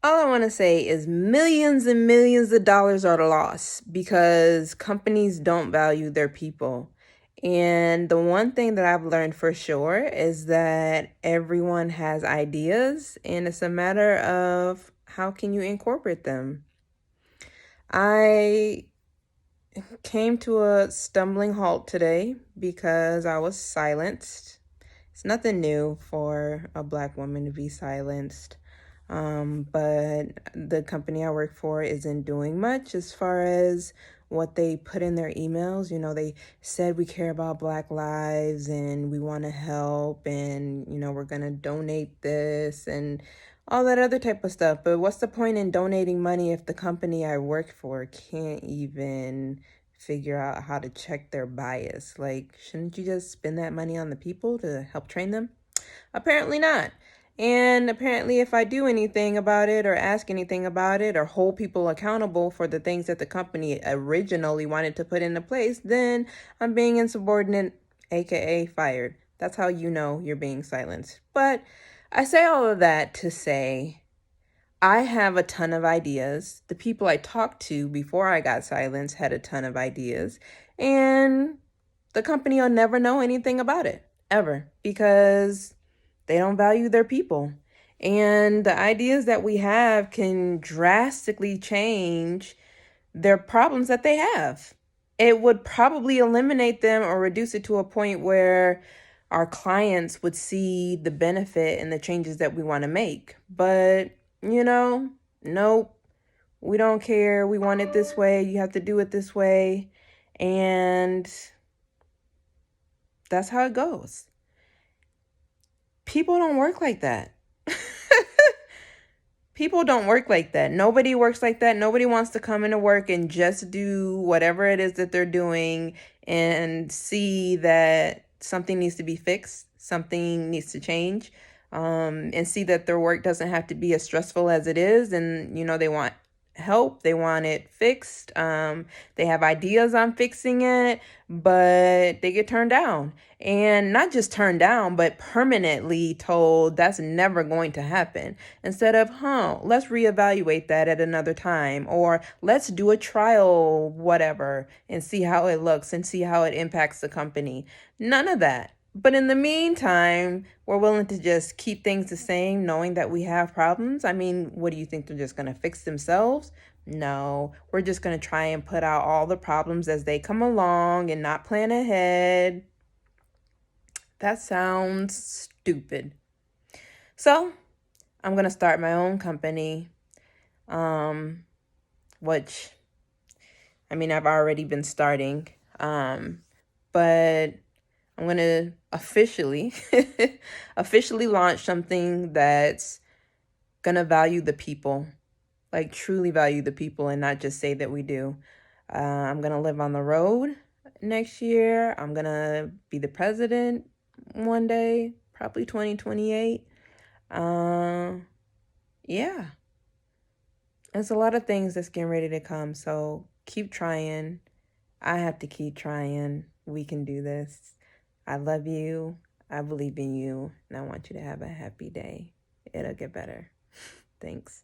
All I want to say is millions and millions of dollars are lost because companies don't value their people. And the one thing that I've learned for sure is that everyone has ideas, and it's a matter of how can you incorporate them. I came to a stumbling halt today because I was silenced. It's nothing new for a Black woman to be silenced. But the company I work for isn't doing much as far as what they put in their emails. You know, they said we care about Black lives and we want to help and, we're going to donate this and all that other type of stuff. But what's the point in donating money if the company I work for can't even figure out how to check their bias? Like, shouldn't you just spend that money on the people to help train them? Apparently not. And apparently, if I do anything about it or ask anything about it or hold people accountable for the things that the company originally wanted to put into place, then I'm being insubordinate, aka fired. That's how you know you're being silenced. But I say all of that to say I have a ton of ideas. The people I talked to before I got silenced had a ton of ideas. And the company will never know anything about it, ever, because they don't value their people. And the ideas that we have can drastically change their problems that they have. It would probably eliminate them or reduce it to a point where our clients would see the benefit and the changes that we want to make. But, nope, we don't care. We want it this way. You have to do it this way. And that's how it goes. People don't work like that. People don't work like that. Nobody works like that. Nobody wants to come into work and just do whatever it is that they're doing and see that something needs to be fixed, something needs to change, and see that their work doesn't have to be as stressful as it is. And, they want help. They want it fixed. They have ideas on fixing it, but they get turned down. And not just turned down, but permanently told that's never going to happen. Instead of, let's reevaluate that at another time, or let's do a trial, whatever, and see how it looks and see how it impacts the company. None of that. But in the meantime, we're willing to just keep things the same, knowing that we have problems. I mean, what do you think? They're just going to fix themselves? No, we're just going to try and put out all the problems as they come along and not plan ahead. That sounds stupid. So I'm going to start my own company, which, I've already been starting, but I'm going to officially launch something that's going to value the people, like truly value the people and not just say that we do. I'm going to live on the road next year. I'm going to be the president one day, probably 2028. Yeah. There's a lot of things that's getting ready to come. So keep trying. I have to keep trying. We can do this. I love you. I believe in you. And I want you to have a happy day. It'll get better. Thanks.